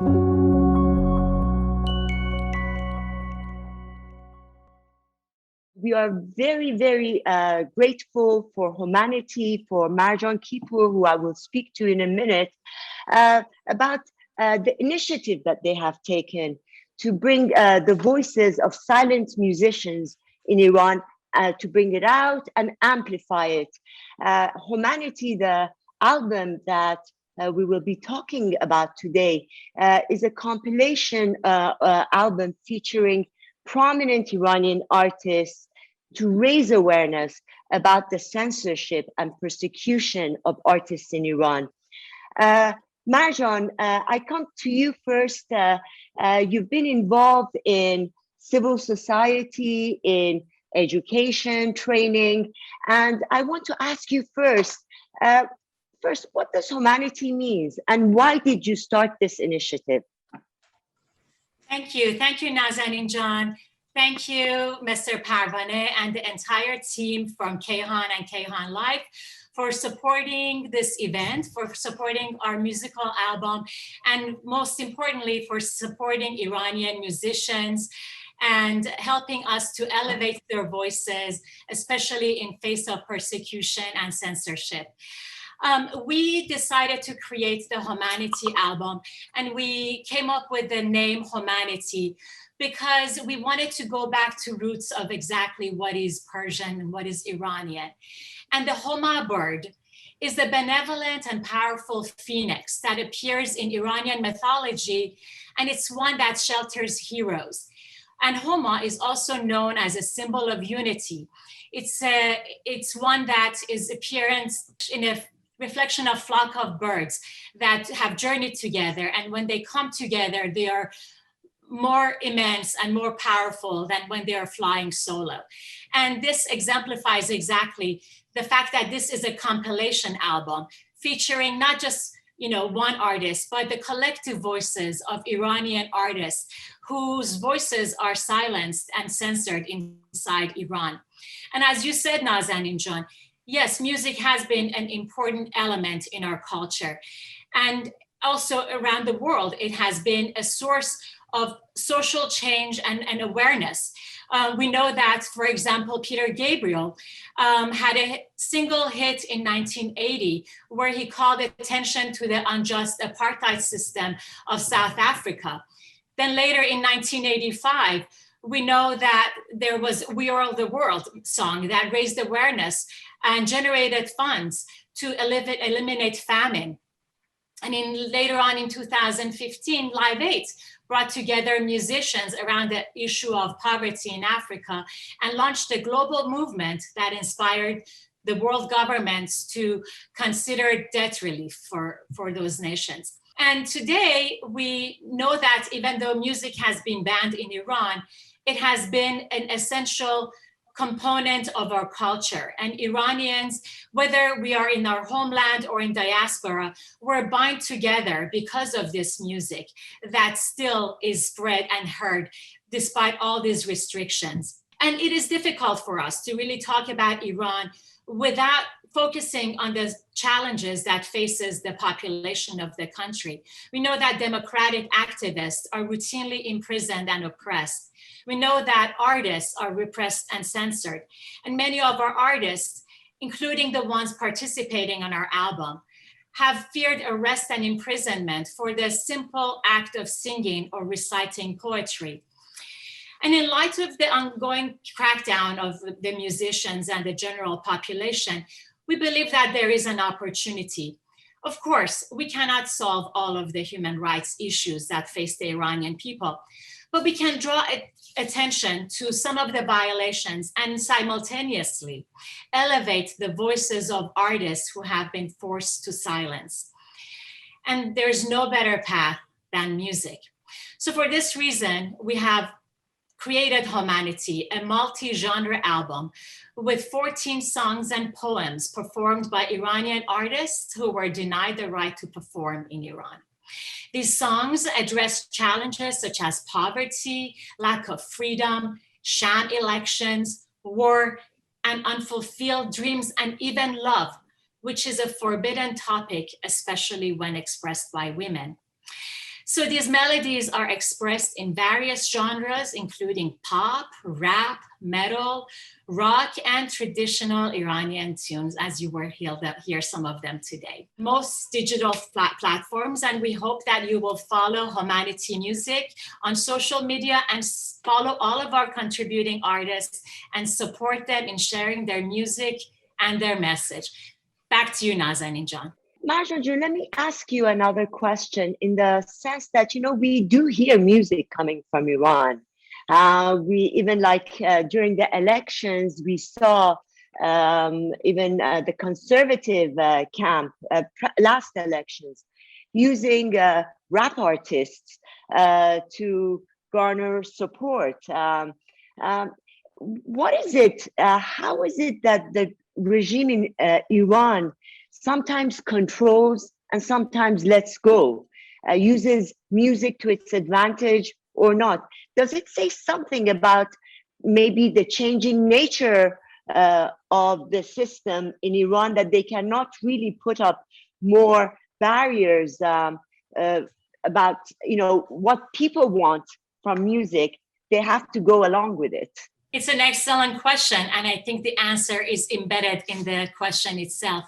We are very, very grateful for Homanity, for Marjan Kipur, who I will speak to in a minute, about the initiative that they have taken to bring the voices of silent musicians in Iran, to bring it out and amplify it. Homanity, the album that we will be talking about today, is a compilation album featuring prominent Iranian artists to raise awareness about the censorship and persecution of artists in Iran. Marjan, I come to you first. You've been involved in civil society, in education, training, and I want to ask you first, what does Homanity mean, and why did you start this initiative? Thank you, Nazanin John. Thank you, Mr. Parvaneh, and the entire team from Kayhan and Kayhan Life for supporting this event, for supporting our musical album, and most importantly, for supporting Iranian musicians and helping us to elevate their voices, especially in face of persecution and censorship. We decided to create the Homanity album, and we came up with the name Homanity because we wanted to go back to roots of exactly what is Persian and what is Iranian. And the Homa bird is the benevolent and powerful phoenix that appears in Iranian mythology, and it's one that shelters heroes. And Homa is also known as a symbol of unity. It's one that is appearance in a reflection of flock of birds that have journeyed together, and when they come together, they are more immense and more powerful than when they are flying solo. And this exemplifies exactly the fact that this is a compilation album featuring not just one artist, but the collective voices of Iranian artists whose voices are silenced and censored inside Iran. And as you said, Nazanin John, yes, music has been an important element in our culture. And also around the world, it has been a source of social change and awareness. We know that, for example, Peter Gabriel had a single hit in 1980 where he called attention to the unjust apartheid system of South Africa. Then later in 1985, we know that there was We Are the World song that raised awareness and generated funds to eliminate famine. And later on in 2015, Live 8 brought together musicians around the issue of poverty in Africa and launched a global movement that inspired the world governments to consider debt relief for those nations. And today, we know that even though music has been banned in Iran, it has been an essential component of our culture. And Iranians, whether we are in our homeland or in diaspora, we're bound together because of this music that still is spread and heard despite all these restrictions. And it is difficult for us to really talk about Iran without focusing on the challenges that faces the population of the country. We know that democratic activists are routinely imprisoned and oppressed. We know that artists are repressed and censored. And many of our artists, including the ones participating on our album, have feared arrest and imprisonment for the simple act of singing or reciting poetry. And in light of the ongoing crackdown of the musicians and the general population, we believe that there is an opportunity. Of course, we cannot solve all of the human rights issues that face the Iranian people, but we can draw attention to some of the violations and simultaneously elevate the voices of artists who have been forced to silence. And there's no better path than music. So for this reason, we have created Homanity, a multi-genre album with 14 songs and poems performed by Iranian artists who were denied the right to perform in Iran. These songs address challenges such as poverty, lack of freedom, sham elections, war, and unfulfilled dreams, and even love, which is a forbidden topic, especially when expressed by women. So these melodies are expressed in various genres, including pop, rap, metal, rock, and traditional Iranian tunes, as you will hear some of them today. Most digital platforms, and we hope that you will follow Homanity Music on social media and follow all of our contributing artists and support them in sharing their music and their message. Back to you, Nazanin John. Marjan, let me ask you another question in the sense that, we do hear music coming from Iran. We even during the elections, we saw even the conservative camp, last elections, using rap artists to garner support. What is it? How is it that the regime in Iran sometimes controls and sometimes lets go, uses music to its advantage or not? Does it say something about maybe the changing nature of the system in Iran, that they cannot really put up more barriers about what people want from music? They have to go along with it. It's an excellent question, and I think the answer is embedded in the question itself.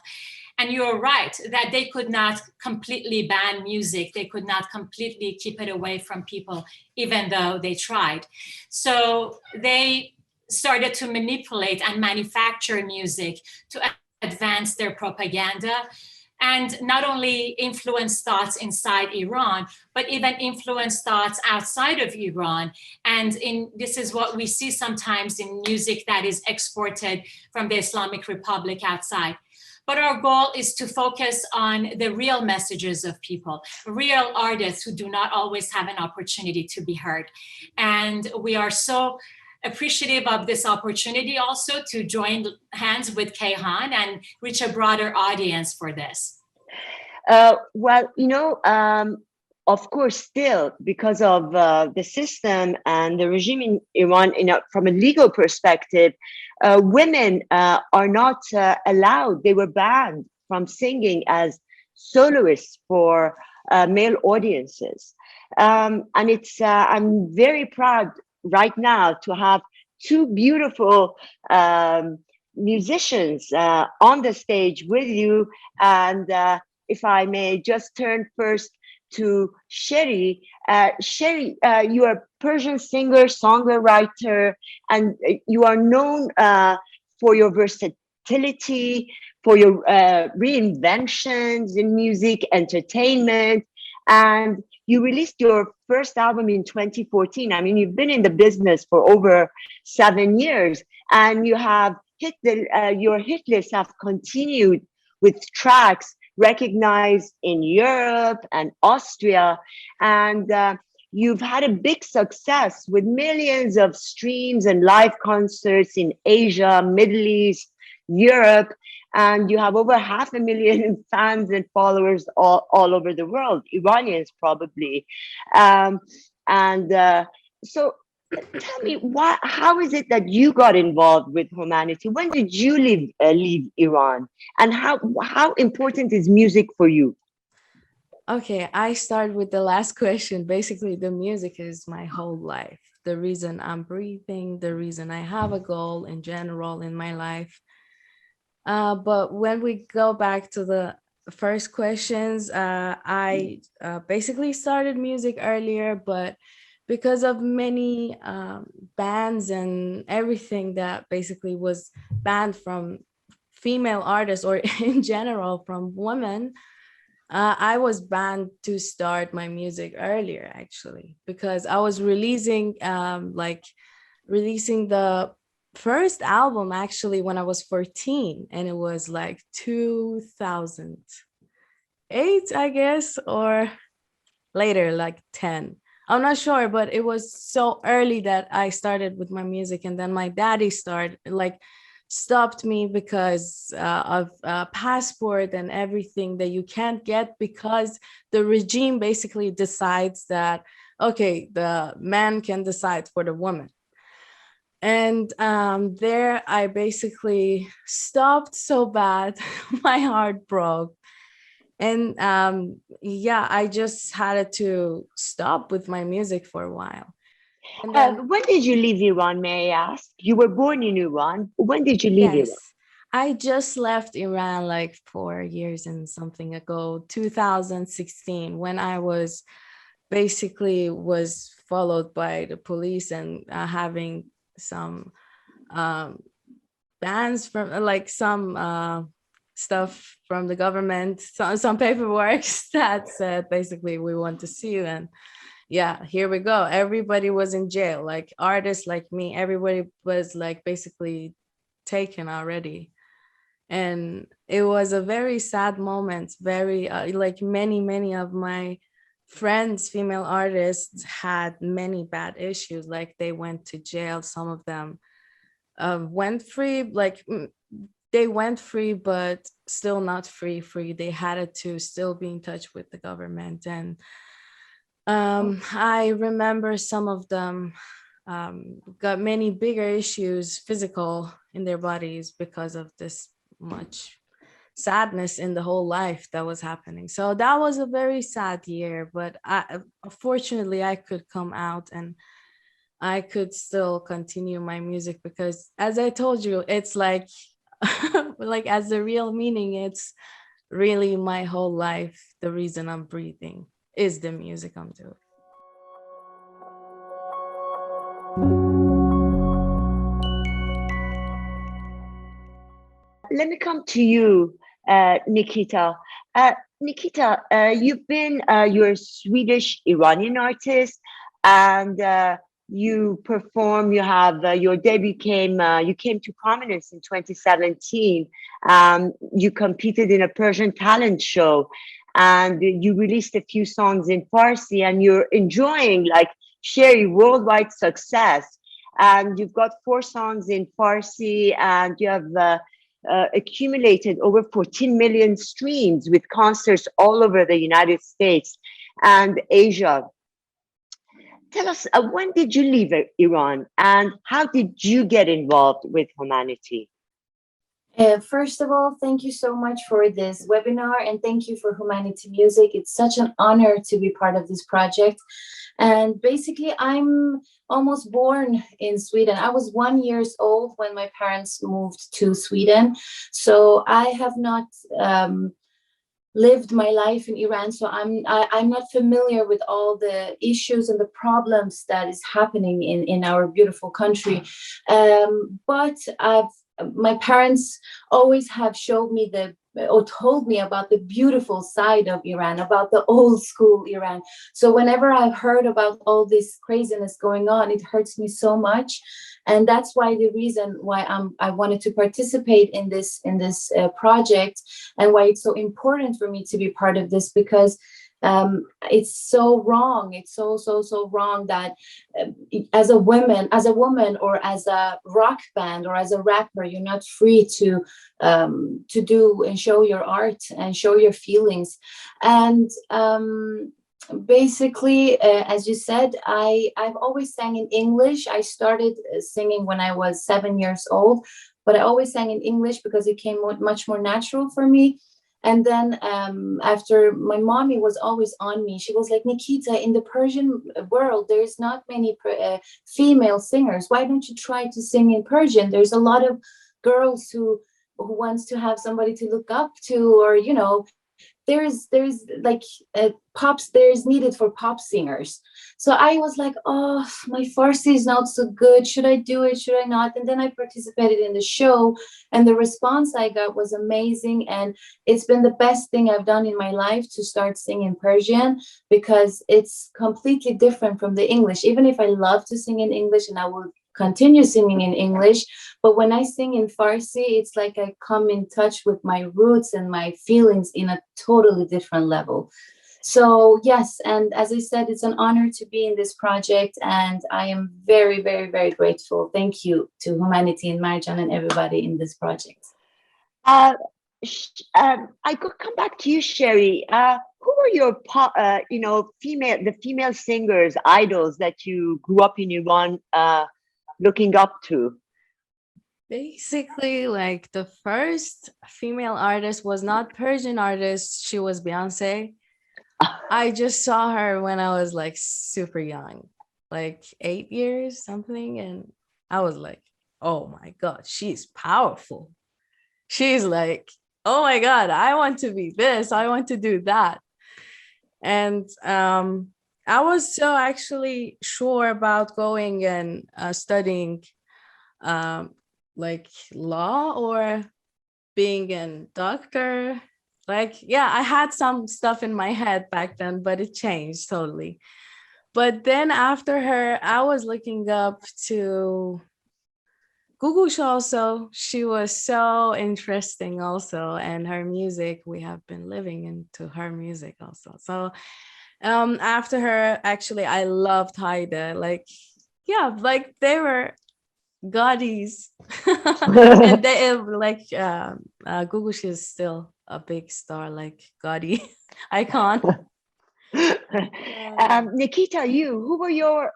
And you're right that they could not completely ban music. They could not completely keep it away from people, even though they tried. So they started to manipulate and manufacture music to advance their propaganda, and not only influence thoughts inside Iran, but even influence thoughts outside of Iran. And this is what we see sometimes in music that is exported from the Islamic Republic outside. But our goal is to focus on the real messages of people, real artists who do not always have an opportunity to be heard. And we are so appreciative of this opportunity also to join hands with Kayhan and reach a broader audience for this. Of course, still, because of the system and the regime in Iran, from a legal perspective, women are not allowed. They were banned from singing as soloists for male audiences. And I'm very proud right now to have two beautiful musicians on the stage with you. And if I may just turn first to Sherry. Sherry, you are a Persian singer, songwriter, and you are known for your versatility, for your reinventions in music, entertainment, and you released your first album in 2014. I mean, you've been in the business for over 7 years, and you have your hit list have continued with tracks recognized in Europe and Austria, and you've had a big success with millions of streams and live concerts in Asia, Middle East, Europe, and you have over 500,000 fans and followers all over the world, Iranians probably. So tell me, how is it that you got involved with Homanity? When did you leave Iran? And how important is music for you? Okay, I start with the last question. Basically, the music is my whole life. The reason I'm breathing, the reason I have a goal in general in my life. But when we go back to the first questions, I basically started music earlier, but because of many bans and everything that basically was banned from female artists, or in general from women, I was banned to start my music earlier, actually, because I was releasing the first album actually when I was 14, and it was like 2008, I guess, or later, like 10. I'm not sure, but it was so early that I started with my music, and then my daddy stopped me because of passport and everything that you can't get, because the regime basically decides that, okay, the man can decide for the woman. And there I basically stopped so bad, my heart broke. And yeah, I just had to stop with my music for a while. And then, When did you leave Iran, may I ask? You were born in Iran. When did you leave Iran? yes, I just left Iran like 4 years and something ago, 2016, when I was basically was followed by the police and having some um, bans from like some stuff from the government, some paperwork that said basically we want to see you. And yeah, here we go. Everybody was in jail, like artists like me. Everybody was like basically taken already. And it was a very sad moment. Very like many of my friends, female artists, had many bad issues. Like they went to jail. Some of them went free, like they went free, but still not free. They had to still be in touch with the government. And I remember some of them got many bigger issues, physical, in their bodies because of this much sadness in the whole life that was happening. So that was a very sad year, but fortunately I could come out and I could still continue my music because, as I told you, it's like like as the real meaning, it's really my whole life. The reason I'm breathing is the music I'm doing. Let me come to you, Nikita. Nikita, you're a Swedish Iranian artist, and you perform. You have your debut you came to prominence in 2017. You competed in a Persian talent show, and you released a few songs in Farsi, and you're enjoying like Sherry worldwide success. And you've got 4 songs in Farsi, and you have accumulated over 14 million streams with concerts all over the United States and Asia. Tell us, when did you leave Iran and how did you get involved with Homanity? First of all, thank you so much for this webinar and thank you for Homanity Music. It's such an honor to be part of this project. And basically, I'm almost born in Sweden. I was 1 year old when my parents moved to Sweden. So I have not lived my life in Iran. So I'm not familiar with all the issues and the problems that is happening in our beautiful country. But my parents always have showed me or told me about the beautiful side of Iran, about the old school Iran. So whenever I've heard about all this craziness going on, it hurts me so much. And that's why the reason why I wanted to participate in this project and why it's so important for me to be part of this, because it's so wrong. It's so wrong that as a woman or as a rock band or as a rapper, you're not free to do and show your art and show your feelings. And basically, as you said, I've always sang in English. I started singing when I was 7 years old, but I always sang in English because it came much more natural for me. And then after, my mommy was always on me. She was like, Nikita, in the Persian world, there's not many female singers. Why don't you try to sing in Persian? There's a lot of girls who wants to have somebody to look up to, or, you know, there's like pops, there's needed for pop singers. So I was like, oh, my Farsi is not so good. Should I do it? Should I not? And then I participated in the show and the response I got was amazing. And it's been the best thing I've done in my life to start singing Persian, because it's completely different from the English. Even if I love to sing in English and I will continue singing in English, but when I sing in Farsi, it's like I come in touch with my roots and my feelings in a totally different level. So yes, and as I said, it's an honor to be in this project, and I am very, very, very grateful. Thank you to Homanity and Marjan and everybody in this project. I could come back to you, Sherry. Who were your female singers, idols that you grew up in Iran looking up to? Basically, like the first female artist was not Persian artist. She was Beyonce. I just saw her when I was like super young, like 8 years, something. And I was like, oh my God, she's powerful. She's like, oh my God, I want to be this. I want to do that. And I was so actually sure about going and studying um, like law or being a doctor. Like, yeah, I had some stuff in my head back then, but it changed totally. But then after her, I was looking up to Gugush also. She was so interesting also. And her music, we have been living into her music also. So after her, actually, I loved Haida. Like, yeah, like they were Gaudis. And they like Gugush is still a big star, like Gaudi icon. Nikita, who were your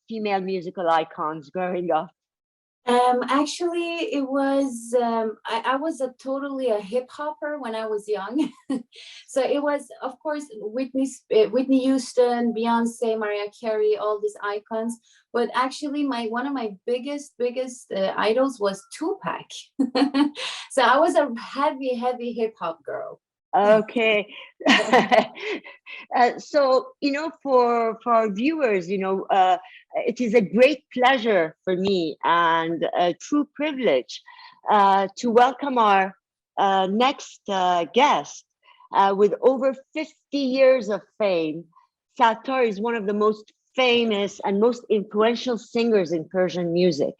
female musical icons growing up? Actually, it was I was totally a hip hopper when I was young, so it was, of course, Whitney Houston, Beyonce, Mariah Carey, all these icons. But actually, one of my biggest idols was Tupac. So I was a heavy hip hop girl. Okay. So, for our viewers, it is a great pleasure for me and a true privilege to welcome our next guest with over 50 years of fame. Sattar is one of the most famous and most influential singers in Persian music.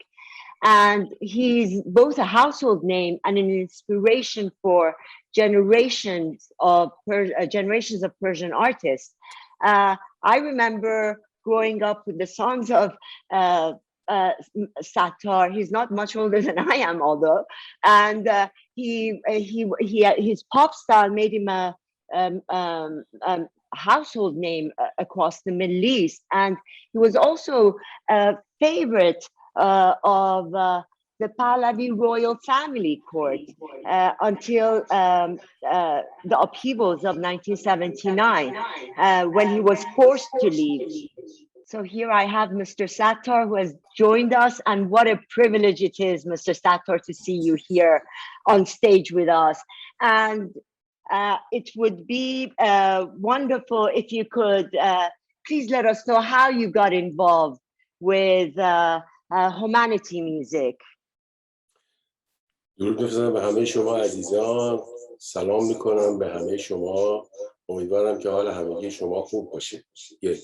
And he's both a household name and an inspiration for generations of Persian artists. I remember growing up with the songs of Sattar. He's not much older than I am, although, and his pop style made him a household name across the Middle East, and he was also a favorite of the Pahlavi royal family court until the upheavals of 1979, when he was forced to leave. So here I have Mr. Sattar, who has joined us, and what a privilege it is, Mr. Sattar, to see you here on stage with us. And it would be wonderful if you could please let us know how you got involved with Homanity music. درود می‌فرستم به همه شما عزیزان. سلام میکنم به همه شما. امیدوارم که حال همگی شما خوب باشه. یک.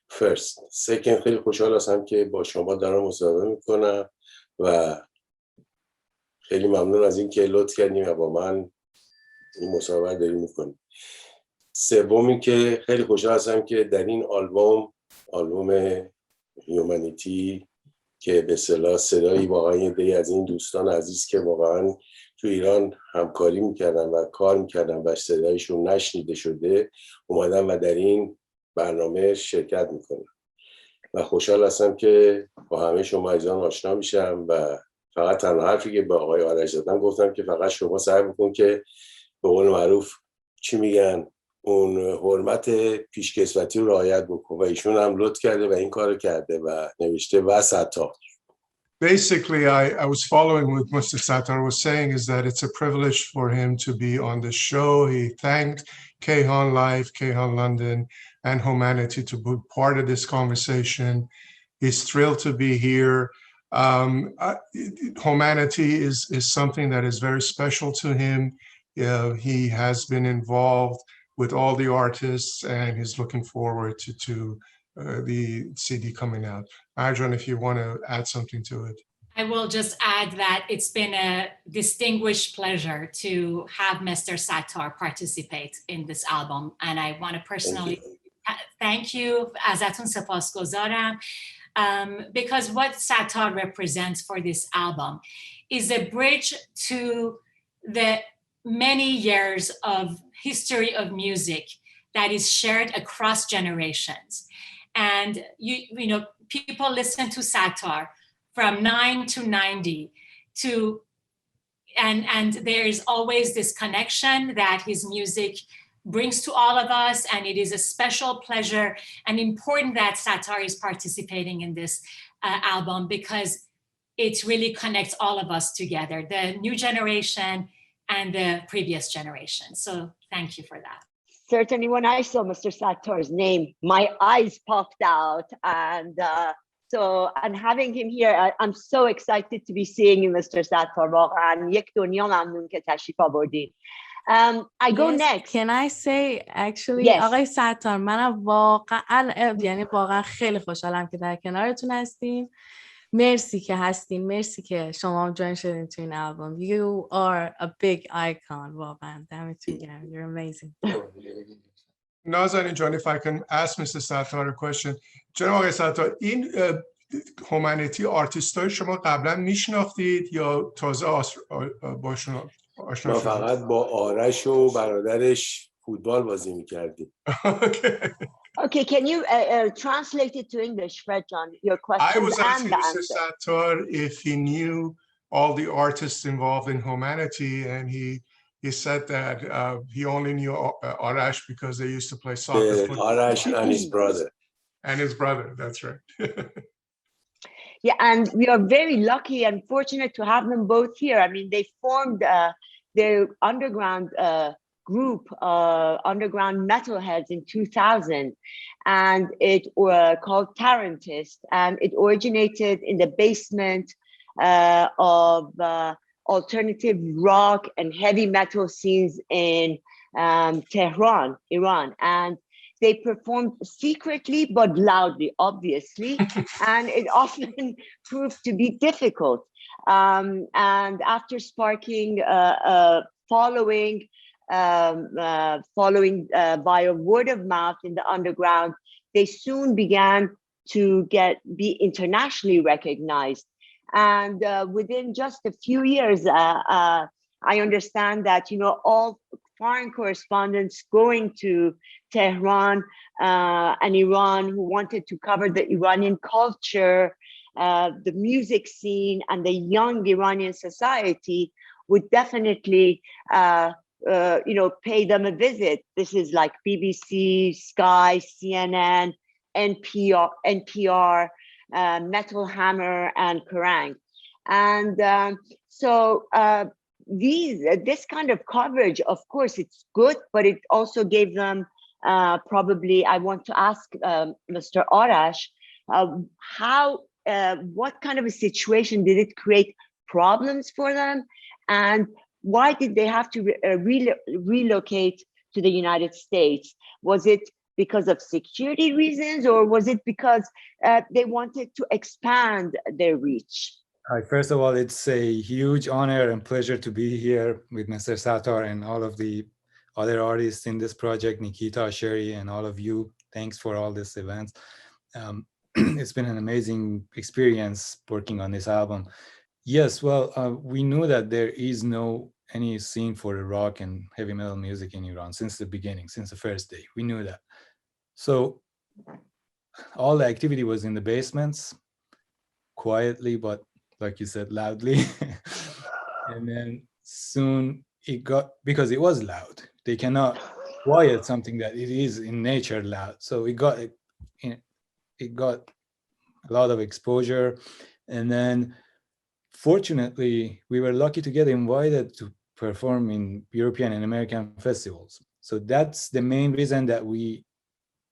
First. Second, خیلی خوشحال هستم که با شما دارم مصاحبه میکنم و خیلی ممنون از این که لطف کردیم و با من این مصاحبه داریم میکنیم. سومی که خیلی خوشحال هستم که در این آلبوم هیومانیتی که به اصطلاح صدایی واقعا یه دی از این دوستان عزیز که واقعا تو ایران همکاری میکردن و کار میکردن و صدایشون نشنیده شده اومدن و در این برنامه شرکت میکنن و خوشحال هستم که با همه شما عزیزان آشنا میشم و فقط تنها حرفی که به آقای آرش زدم گفتم که فقط شما سعی بکن که به قول معروف چی میگن اون حرمت پیشکسوتی رو رعایت بکن و ایشون هم لطف کرده و این کارو کرده و نوشته و Sattar. Basically, I was following what Mr. Sattar was saying is that it's a privilege for him to be on the show. He thanked Kayhan Live, Kayhan London, and Homanity to be part of this conversation. He's thrilled to be here. Homanity is something that is very special to him. He has been involved with all the artists and he's looking forward to the CD coming out. Arjun, if you want to add something to it. I will just add that it's been a distinguished pleasure to have Mr. Sattar participate in this album. And I want to personally thank you. Azatun sepasgozarem. Because what Sattar represents for this album is a bridge to the many years of history of music that is shared across generations. And you know, people listen to Sattar from 9 to 90 to, and there is always this connection that his music brings to all of us, and it is a special pleasure and important that Sattar is participating in this album, because it really connects all of us together, the new generation and the previous generation. So thank you for that. Certainly, when I saw Mr. Sattar's name, my eyes popped out, and and having him here, I'm so excited to be seeing you, Mr. Sattar. واقعاً یک دنیا ممنون که تشریف آوردین. I go next. Can I say actually Yes. آقای ستار، منم واقعا خیلی خوشحالم که در کنارتون هستیم. مرسی که هستین، مرسی که شما هم جوین شدین تو این album. You are a big icon. واقعا دمتون گرم. You're amazing. Nazanin John, if I can ask Mr. Sattar a question. جناب آقای ستار، این هومانیتی آرتیستای شما قبلا میشناختید یا تازه باشون آشنا ما شدید؟ فقط با آرش و برادرش فوتبال بازی میکردیم. Okay, can you translate it to English, Fred John, your I questions was and asking the Mr. answer? Sattar if he knew all the artists involved in Homanity, and he said that he only knew Arash because they used to play soccer. Arash and his brother. And his brother, that's right. Yeah, and we are very lucky and fortunate to have them both here. I mean, they formed their underground group, underground metalheads in 2000, and it called Tarantist, and it originated in the basement of alternative rock and heavy metal scenes in Tehran, Iran, and they performed secretly but loudly, obviously, and it often proved to be difficult. And after sparking following by a word of mouth in the underground, they soon began to be internationally recognized. And within just a few years, I understand that, you know, all foreign correspondents going to Tehran and Iran who wanted to cover the Iranian culture, the music scene, and the young Iranian society would definitely, you know, pay them a visit. This is like BBC, Sky, CNN, NPR, Metal Hammer, and Kerrang. And this kind of coverage, of course, it's good, but it also gave them probably, I want to ask Mr. Arash, what kind of a situation did it create problems for them? And why did they have to relocate to the United States? Was it because of security reasons, or was it because they wanted to expand their reach? First of all, it's a huge honor and pleasure to be here with Mr. Sattar and all of the other artists in this project, Nikita, Sherry, and all of you. Thanks for all these events. It's been an amazing experience working on this album. Yes, well, we knew that there is any scene for the rock and heavy metal music in Iran since the beginning, since the first day. We knew that. So all the activity was in the basements, quietly, but like you said, loudly. And then soon it got, because it was loud, they cannot quiet something that it is in nature loud. So it got a lot of exposure. And then fortunately, we were lucky to get invited to perform in European and American festivals. So that's the main reason that we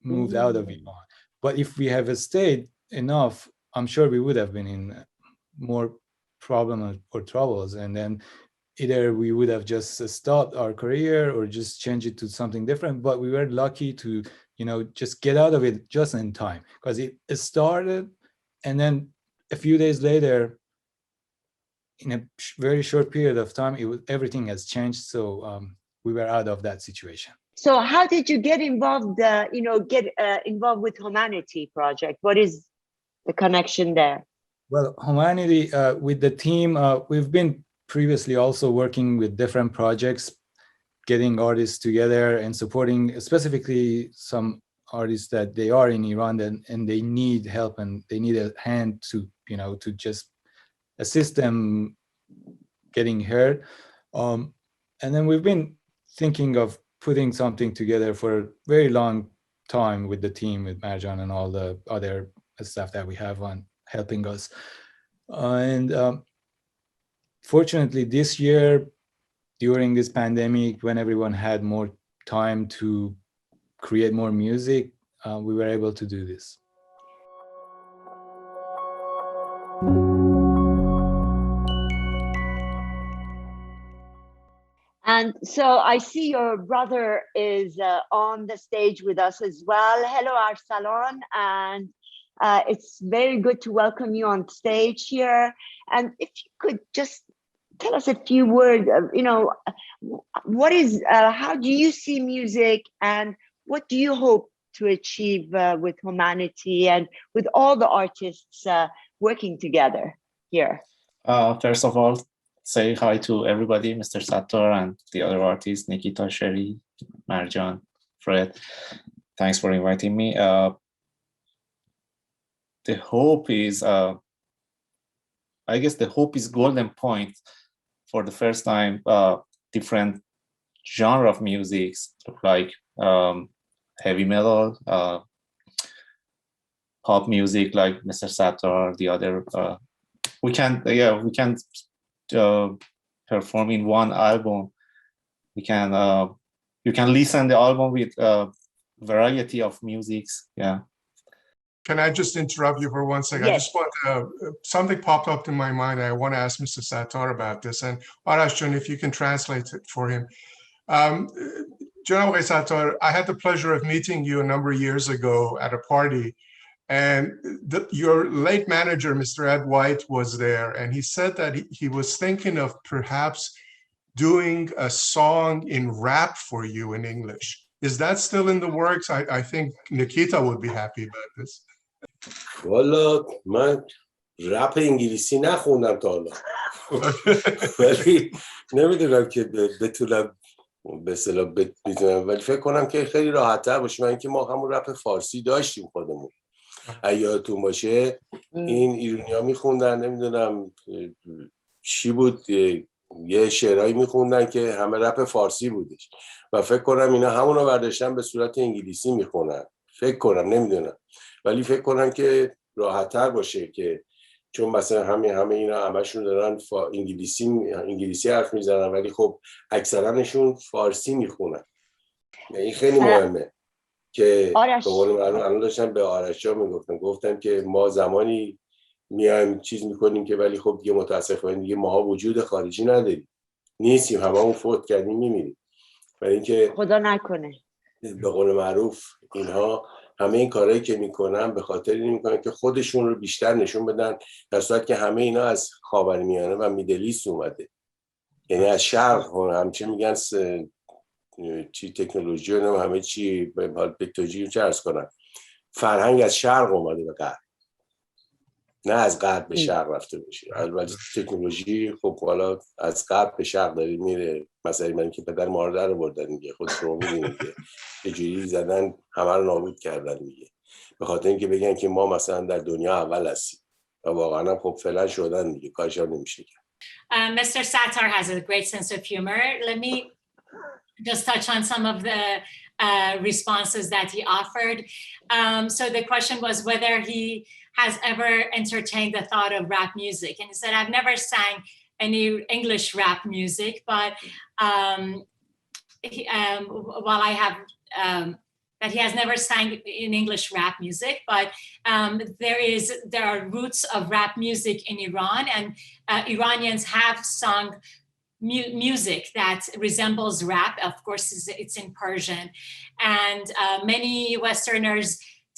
moved out of Iran. But if we have stayed enough, I'm sure we would have been in more problems or troubles. And then either we would have just stopped our career or just changed it to something different. But we were lucky to, you know, just get out of it just in time, because it started, and then a few days later, in a very short period of time, everything has changed. So we were out of that situation. So how did you get involved, involved with Homanity project? What is the connection there? Well, Homanity, with the team, we've been previously also working with different projects, getting artists together and supporting specifically some artists that they are in Iran and they need help and they need a hand to, you know, to just assist them getting heard. And then we've been thinking of putting something together for a very long time with the team, with Marjan and all the other staff that we have on helping us. And fortunately, this year, during this pandemic, when everyone had more time to create more music, we were able to do this. And so I see your brother is on the stage with us as well. Hello, Arsalan, and it's very good to welcome you on stage here. And if you could just tell us a few words, what is, how do you see music, and what do you hope to achieve with Homanity and with all the artists working together here? First of all, say hi to everybody, Mr. Sattar and the other artists, Nikita, Sherry, Marjan, Fred. Thanks for inviting me. The hope is, I guess the hope is golden point. For the first time, different genre of music, like heavy metal, pop music, like Mr. Sattar, the other. We can perform in one album. We can you can listen the album with variety of musics. Yeah. Can I just interrupt you for 1 second? Yes. I just want something popped up in my mind. I want to ask Mr. Sattar about this, and Arashjan, if you can translate it for him. Janab Sattar, I had the pleasure of meeting you a number of years ago at a party, and your late manager, Mr. Ed White, was there, and he said that he was thinking of perhaps doing a song in rap for you in English. Is that still in the works? I think Nikita would be happy about this. والا من رپ انگلیسی نخوندم تا حالا ولی نمیدونم که بتونم به اصطلاح بتونم، ولی فکر کنم که خیلی راحت‌تر باشه، من اینکه ما همون رپ فارسی داشتیم خودمون. یادتون باشه این ایرانی‌ها میخوندن، نمیدونم چی بود، یه شعرهایی میخوندن که همه رپ فارسی بودش و فکر کنم اینا همونو برداشتن به صورت انگلیسی میخونن، فکر کنم، نمیدونم، ولی فکر کنم که راحت‌تر باشه که چون مثلا همه اینا همشون دارن انگلیسی حرف میزنن ولی خب اکثرانشون فارسی میخونن. این خیلی مهمه که به قول معروف الان داشتم به آرش‌جان گفتم که ما زمانی میایم چیز میکنیم که ولی خب دیگه متاسفانه دیگه ماها وجود خارجی نداریم، نیستیم، هممون فوت کردیم میمیریم. برای اینکه خدا نکنه به قول معروف اینها همه این کارهایی که میکنن به خاطر این میکنن که خودشون رو بیشتر نشون بدن، در صورتی که همه اینا از خاورمیانه و میدل ایست اومده، یعنی از شرق. همچنین میگن چی تکنولوژی و همه چی به تکنولوژی چه عرض کنن، فرهنگ از شرق اومده به غرب، نه از غرب به شرق رفته باشه. البته تکنولوژی خب حالا از غرب به شرق داره میره. مثلا من که پدر مادر رو بردن دیگه، خود شما میدونید که یه جوری زدن همه رو نابود کردن دیگه، به خاطر اینکه بگن که ما مثلا در دنیا اول هستیم و واقعا خب فعلا شدن دیگه، کارش هم نمیشه کرد. Mr. Sattar has a great sense of humor. Let me just touch on some of the responses that he offered. So the question was whether he has ever entertained the thought of rap music. And he said, I've never sang any English rap music, but while I have, that he has never sang in English rap music, but there are roots of rap music in Iran, and Iranians have sung music that resembles rap. Of course, it's in Persian, and many Westerners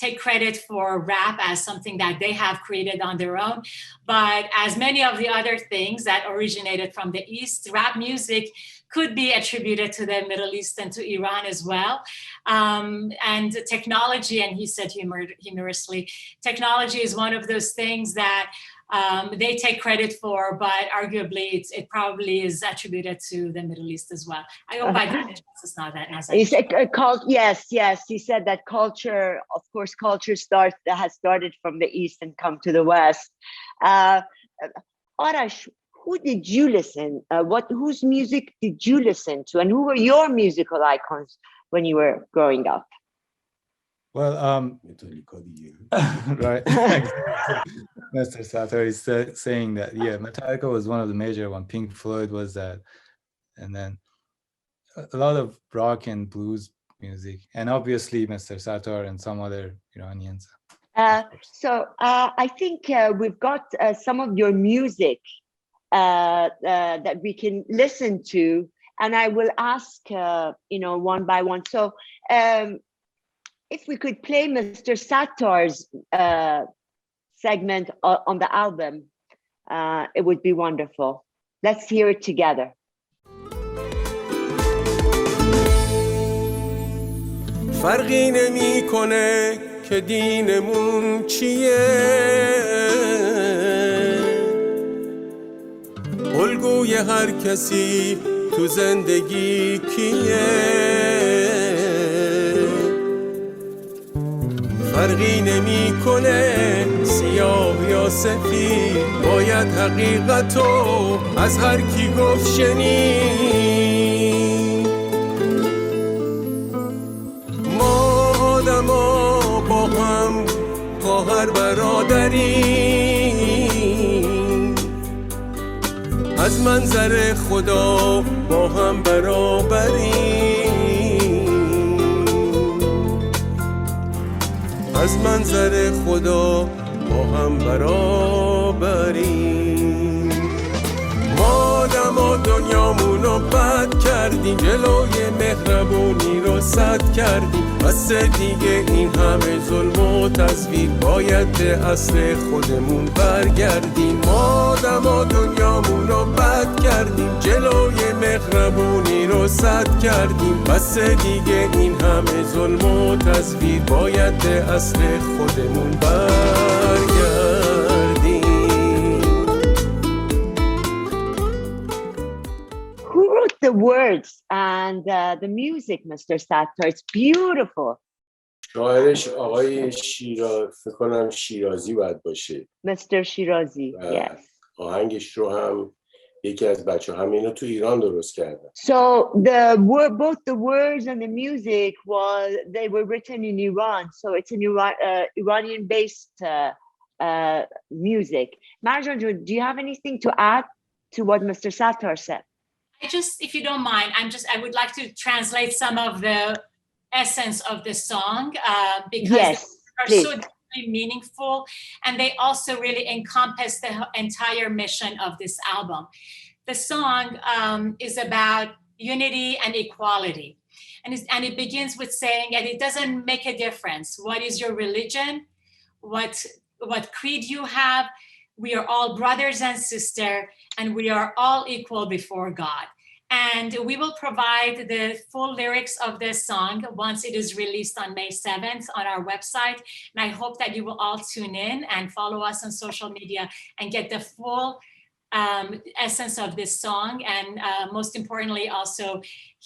take credit for rap as something that they have created on their own. But as many of the other things that originated from the East, rap music could be attributed to the Middle East and to Iran as well. And technology, and he said humorously, technology is one of those things that they take credit for, but arguably it probably is attributed to the Middle East as well. I hope I did justice now that Nazan. He said, yes. He said that culture, of course, culture has started from the East and come to the West. Arash, who did you listen? Whose music did you listen to, and who were your musical icons when you were growing up? Well, right. Mr. Satar is saying that, yeah, Metallica was one of the major ones. Pink Floyd was that. And then a lot of rock and blues music. And obviously Mr. Satar and some other Iranians. So I think we've got some of your music that we can listen to, and I will ask, one by one. So if we could play Mr. Sattar's segment on the album, it would be wonderful. Let's hear it together. فرقی نمی‌کنه که دینمون چیه، الگوی هر کسی تو زندگی کیه، فرقی نمی‌کنه سیاه یا سفید، باید حقیقتو از هر کی گفت شنید. ما آدما با هم خواهر برادریم، از منظر خدا با هم برابریم، از منظر خدا با هم برابریم. ما آدما دنیامونو بد کردیم، جلوی مهربونی رو سد کردیم، بس دیگه این همه ظلم و تزویر، باید به اصل خودمون برگردیم. ما آدما دنیامونو بد کردیم، جلوی مهربونی رو سد کردیم، بس دیگه این همه ظلم و تزویر، باید به اصل خودمون برگردیم. Who wrote the words and the music, Mr. Sattar? It's beautiful. شاعرش آقای فکر کنم شیرازی باید باشه. Mr. Shirazi, yes. آهنگش رو هم یکی از بچه همینو تو ایران درست کردن. So both the words and the music they were written in Iran. So it's an Iranian-based music. Marjan, do you have anything to add to what Mr. Sattar said? If you don't mind, I would like to translate some of the essence of the song because they are so deeply meaningful, and they also really encompass the entire mission of this album. The song is about unity and equality, and it begins with saying that it doesn't make a difference what is your religion, what creed you have. We are all brothers and sisters, and we are all equal before God. And we will provide the full lyrics of this song once it is released on May 7th on our website. And I hope that you will all tune in and follow us on social media and get the full essence of this song. And most importantly, also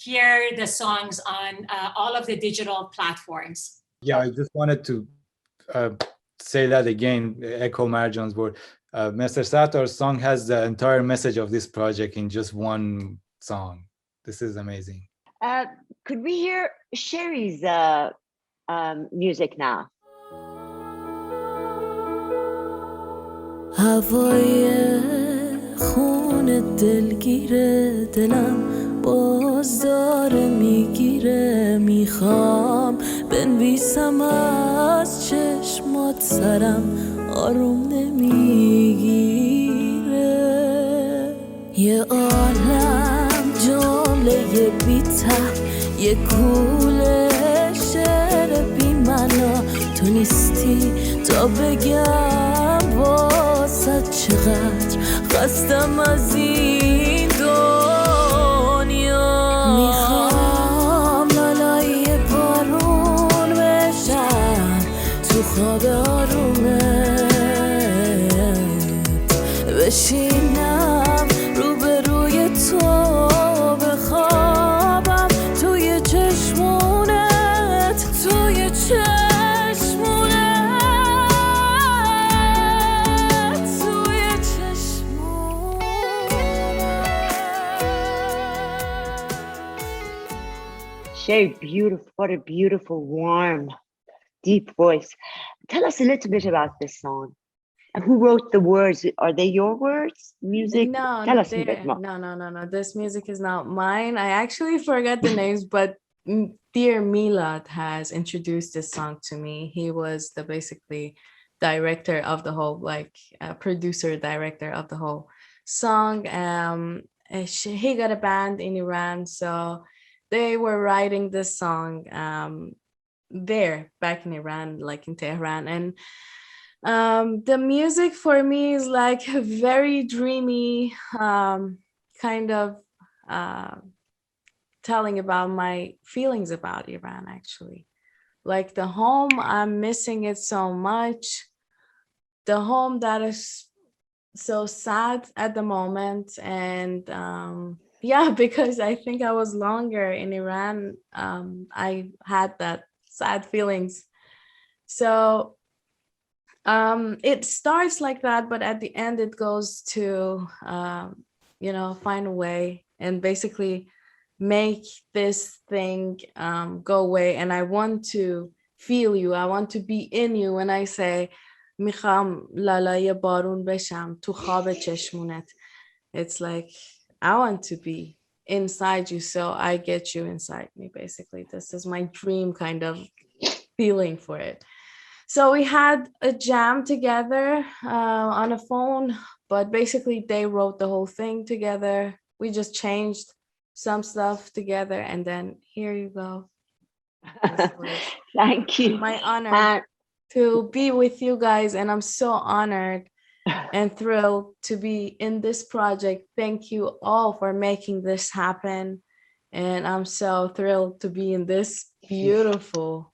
hear the songs on all of the digital platforms. Yeah, I just wanted to say that again, echo Marjan's word. Mr. Sattar's song has the entire message of this project in just one song. This is amazing. Could we hear Sherry's music now? هوای خون دلگیره دلم باز داره میگیره، میخوام بنویسم از چشمات سرم آروم نمیگیره، یه عالم جمله بی‌ته، یه کوله شعر بی معنا، تو نیستی تا بگم واسه چقدر خستم از این دنیا، میخوام لالای بارون بشم تو خواب آرومت، بشینم روبروی تو بخوابم توی چشمونت، توی چشمونت، توی چشمونت. Very beautiful. What a beautiful, warm, deep voice. Tell us a little bit about this song. And who wrote the words? Are they your words? Music? No, Tell us a bit more. no. This music is not mine. I actually forgot the names, but dear Milad has introduced this song to me. He was the basically director of the whole, like producer, director of the whole song. He got a band in Iran, so they were writing this song there back in Iran, like in Tehran. And the music for me is like a very dreamy kind of telling about my feelings about Iran, actually. Like the home, I'm missing it so much. The home that is so sad at the moment. And yeah, because I think I was longer in Iran, I had that sad feelings. So it starts like that, but at the end it goes to, you know, find a way and basically make this thing go away. And I want to feel you. I want to be in you. When I say, میخوام لالای بارون بشم تو خواب چشمونت. It's like, I want to be inside you, so I get you inside me, basically. This is my dream kind of feeling for it. So we had a jam together on a phone, but basically they wrote the whole thing together. We just changed some stuff together, and then here you go. Thank you. My honor to be with you guys, and I'm so honored and thrilled to be in this project. Thank you all for making this happen, and I'm so thrilled to be in this beautiful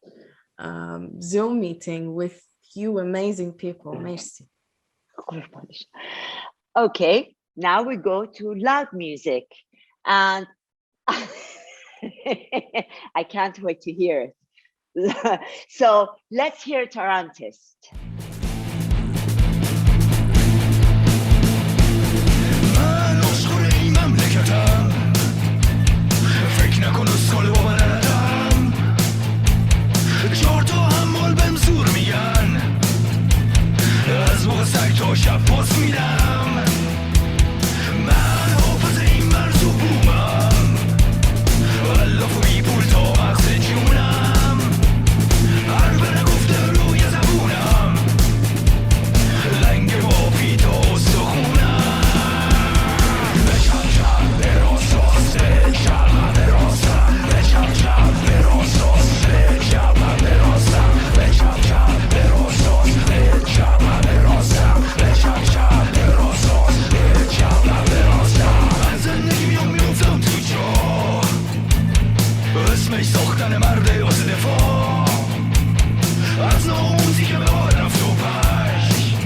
Zoom meeting with you amazing people. Merci. Okay, now we go to loud music, and I can't wait to hear it. So let's hear Tarantist. من عاشق این مملکتم، فکر نکن اسکال با من ندم، 4 تا حمال بهم زور میگن، از موقع سگ تا شب پاس میدم، من حافظ این مرز و بومم، الاف و بی پول تا مغز جونم، حرف نگفته روی زبونم، لنگ با پیت و استخونم، بچم چم به راست راست، چم به راستم، بچم چم به راست راست، چم به راستم، بچم چم به راست راست، چم به راستم، بچم چم به راست راست، چم به راستم. من زندگی میفتم تو جا، اسمش ساختن مرد واسه دفاع از ناموزی که به بار رفت و پشت،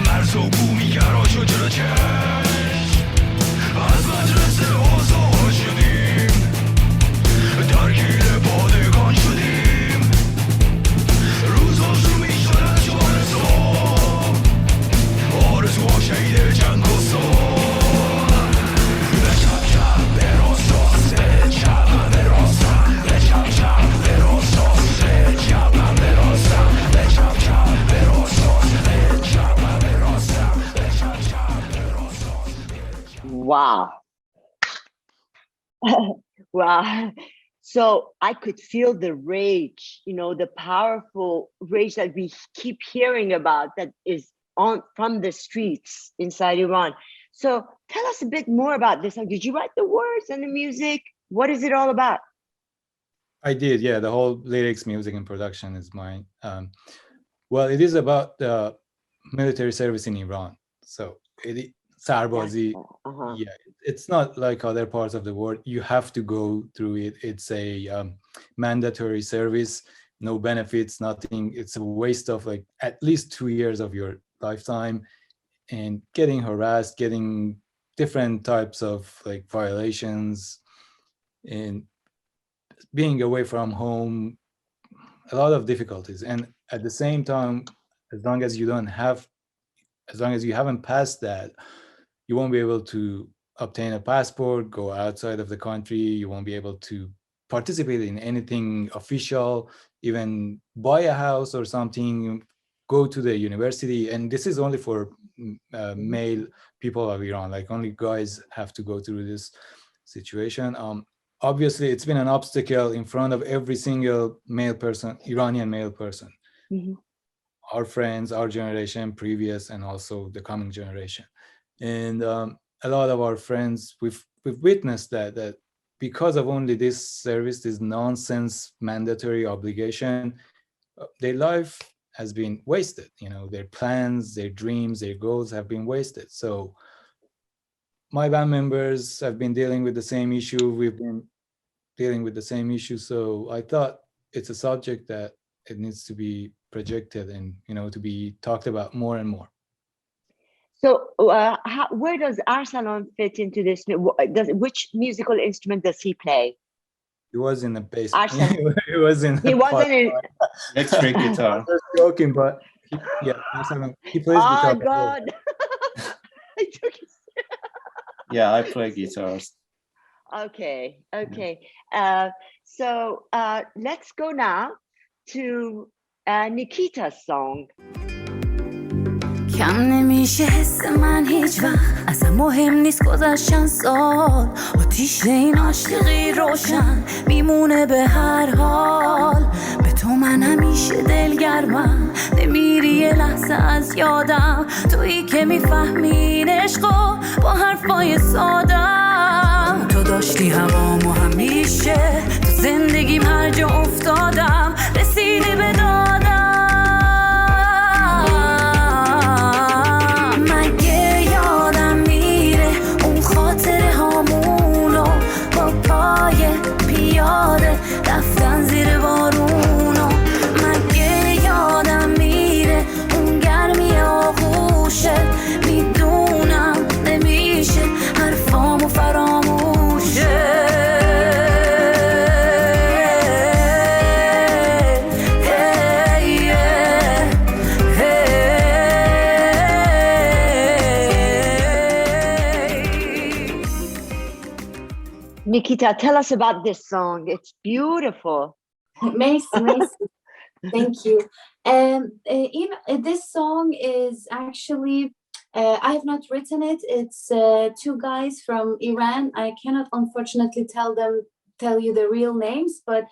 مرز و بومی گراش و جلو چشم، از مدرسه آزاد شدیم، درگیر پادگان شدیم، روزاش رو میشد از 4 صبح، آرزوها شهید جنگ و صلح، بچم چم به راست راست، چم به راستم، بچم چم به راست راست، چم به راستم، بچم چم به راست راست، چم به راستم، بچم چم به راست راست. Wow. Wow. So I could feel the rage, you know, the powerful rage that we keep hearing about that is on from the streets inside Iran. So tell us a bit more about this. Did you write the words and the music? What is it all about? I did, yeah. The whole lyrics, music, and production is mine. Well, it is about the military service in Iran. So Sarbazi, yeah, it's not like other parts of the world. You have to go through it. It's a mandatory service, no benefits, nothing. It's a waste of like at least 2 years of your lifetime, and getting harassed, getting different types of like violations, and being away from home, a lot of difficulties. And at the same time, as long as you haven't passed that, you won't be able to obtain a passport, go outside of the country. You won't be able to participate in anything official, even buy a house or something, go to the university. And this is only for male people of Iran, like only guys have to go through this situation. Obviously, it's been an obstacle in front of every single male person, Iranian male person. Our friends, our generation, previous, and also the coming generation. And a lot of our friends, we've witnessed that because of only this service, this nonsense mandatory obligation, their life has been wasted. You know, their plans, their dreams, their goals have been wasted. So my band members have been dealing with the same issue. We've been dealing with the same issue. So I thought it's a subject that it needs to be projected and, you know, to be talked about more and more. So where does Arsalan fit into this? Which musical instrument does he play? He was in the bass. He wasn't in. Electric guitar. I was joking, but he plays guitar. Oh God! I took it. Yeah, I play guitars. Okay. So let's go now to Nikita's song. کم نمیشه حس من هیچ وقت اصلا مهم نیست گذشتن سال آتیش این عاشقی روشن میمونه به هر حال به تو من همیشه دلگرمم نمیری یه لحظه از یادم تویی که میفهمی عشقو با حرفای سادم تو داشتی هوامو همیشه تو زندگیم هر جا افتادم رسیدی به دادم رفتن زیر بارونو مگه یادم میره اون گرمی آغوشت میدونم نمیشه حرفامو فراموشه Nikita, tell us about this song. It's beautiful. Merci. Thank you. This song is actually, I have not written it. It's two guys from Iran. I cannot unfortunately tell you the real names, but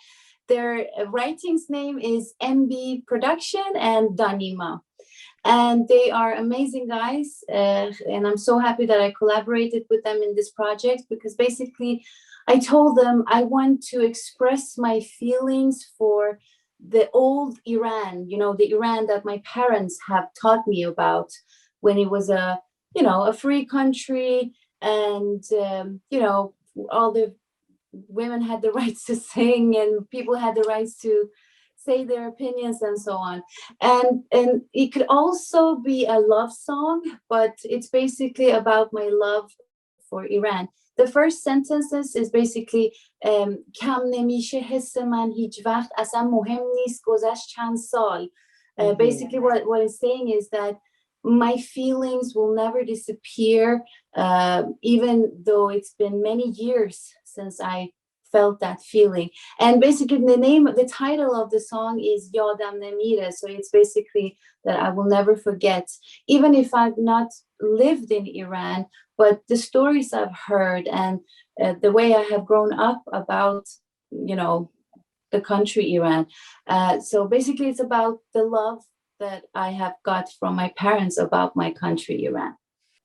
their writing's name is MB Production and Danima. And they are amazing guys. And I'm so happy that I collaborated with them in this project because basically I told them I want to express my feelings for the old Iran, you know, the Iran that my parents have taught me about when it was a free country and, all the women had the rights to sing and people had the rights to say their opinions and so on. And it could also be a love song, but it's basically about my love for Iran. The first sentences is basically کم نمیشه حس من هیچ وقت اصلا مهم نیست گذشت چند سال. Basically what it's saying is that my feelings will never disappear even though it's been many years since I felt that feeling. And basically the title of the song is Yadam Nemire. So it's basically that I will never forget, even if I've not lived in Iran, but the stories I've heard and the way I have grown up about, the country Iran. So basically it's about the love that I have got from my parents about my country, Iran.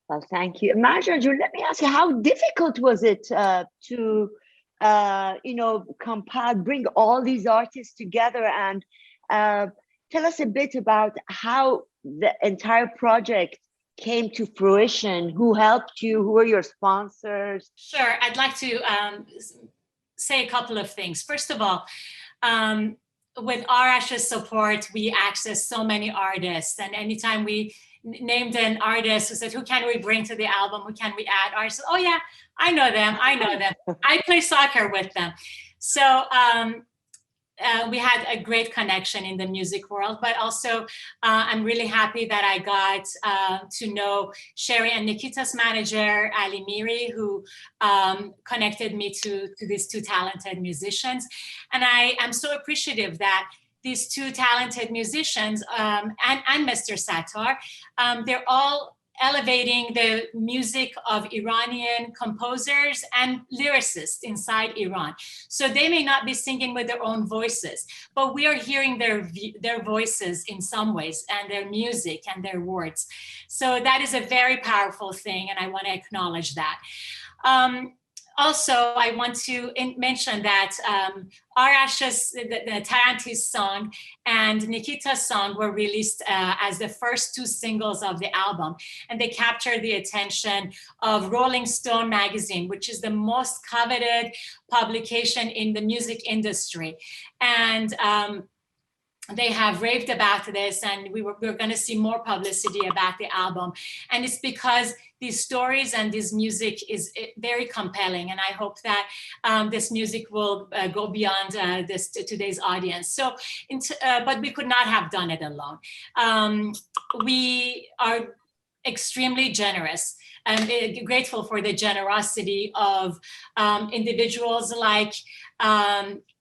Well, thank you. Marjan, let me ask you, how difficult was it to compile, bring all these artists together and tell us a bit about how the entire project came to fruition? Who helped you? Who were your sponsors? Sure, I'd like to say a couple of things. First of all, with Arash's support, we accessed so many artists, and anytime we named an artist who said, who can we bring to the album? Who can we add? Artists, oh yeah, I know them. I play soccer with them. So we had a great connection in the music world, but also I'm really happy that I got to know Sherry and Nikita's manager, Ali Miri, who connected me to these two talented musicians. And I am so appreciative that these two talented musicians and Mr. Sattar, they're all elevating the music of Iranian composers and lyricists inside Iran. So they may not be singing with their own voices, but we are hearing their voices in some ways, and their music and their words. So that is a very powerful thing, and I want to acknowledge that. Also, I want to mention that Arash's, the Taranti's song and Nikita's song were released as the first two singles of the album. And they captured the attention of Rolling Stone magazine, which is the most coveted publication in the music industry. And they have raved about this, and we're going to see more publicity about the album. And it's because these stories and this music is very compelling. And I hope that this music will go beyond today's audience. So, but we could not have done it alone. We are extremely generous and grateful for the generosity of individuals like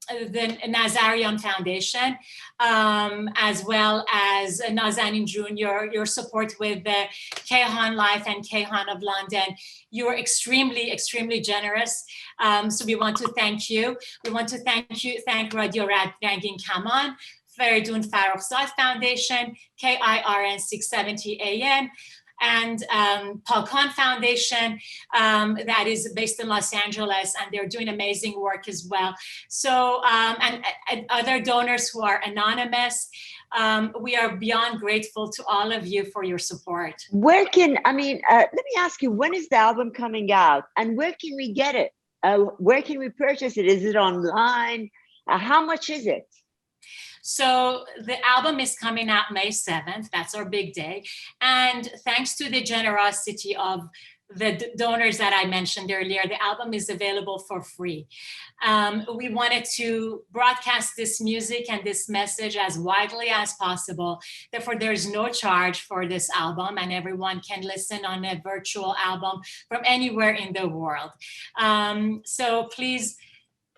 the Nazarian Foundation, as well as Nazanin Jr., your support with the Kayhan Life and Kayhan of London. You're extremely, extremely generous. So we want to thank you. We want to thank Radio Rangin Kaman, Feridun Farrokhzad Foundation, KIRN 670 AN, and Palkan Foundation that is based in Los Angeles, and they're doing amazing work as well. So, and other donors who are anonymous, we are beyond grateful to all of you for your support. Where can, let me ask you, when is the album coming out, and where can we get it? Where can we purchase it? Is it online? How much is it? So the album is coming out May 7th. That's our big day. And thanks to the generosity of the donors that I mentioned earlier, the album is available for free. We wanted to broadcast this music and this message as widely as possible. Therefore, there's no charge for this album, and everyone can listen on a virtual album from anywhere in the world. So please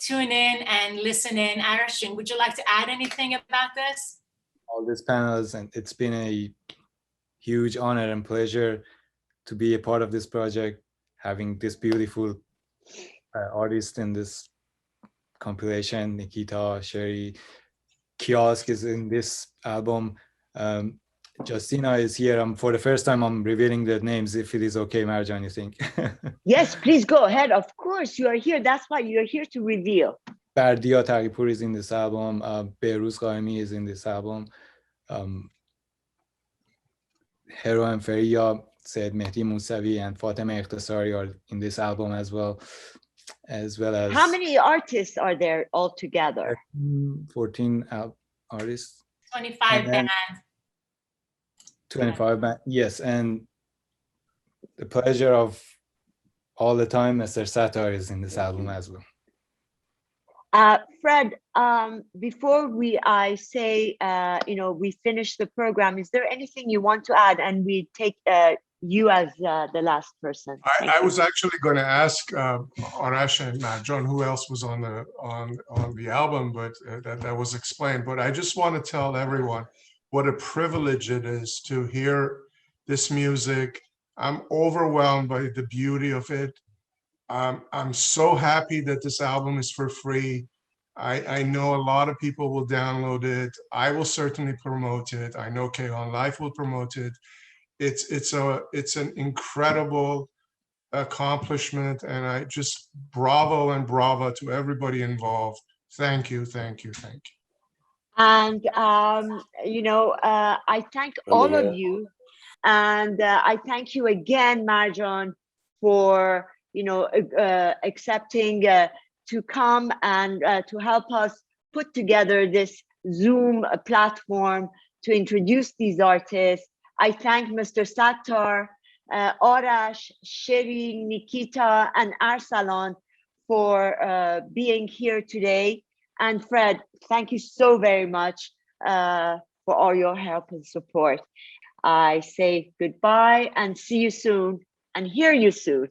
tune in and listen in. Arashin, would you like to add anything about this? All these panels, and it's been a huge honor and pleasure to be a part of this project, having this beautiful artist in this compilation. Nikita, Sherry, Kiosk is in this album. Justina is here. For the first time, I'm revealing the names, if it is okay, Marjan, you think? Yes, please go ahead. Of course, you are here. That's why you're here to reveal. Bardia Tagipur is in this album. Behruz Qaemi is in this album. Hero and Feriya, Said Mehdi Musavi, and Fatemeh Ikhtasari are in this album as well as How many artists are there altogether? 14 artists. 25 bands. 25 bands, yes. And the pleasure of all the time, Mr. Sattar is in this album as well. Fred, before we finish the program, is there anything you want to add? And we take you as the last person. I was actually going to ask Arash and Marjan who else was on the album, but that was explained. But I just want to tell everyone what a privilege it is to hear this music. I'm overwhelmed by the beauty of it. I'm so happy that this album is for free. I know a lot of people will download it. I will certainly promote it. I know Kayhan Life will promote it. It's an incredible accomplishment, and I just bravo and bravo to everybody involved. Thank you, thank you, thank you. And I thank all of you, and I thank you again, Marjan, for accepting to come and to help us put together this Zoom platform to introduce these artists. I thank Mr. Sattar, Arash, Sherry, Nikita, and Arsalan for being here today. And Fred, thank you so very much for all your help and support. I say goodbye and see you soon and hear you soon.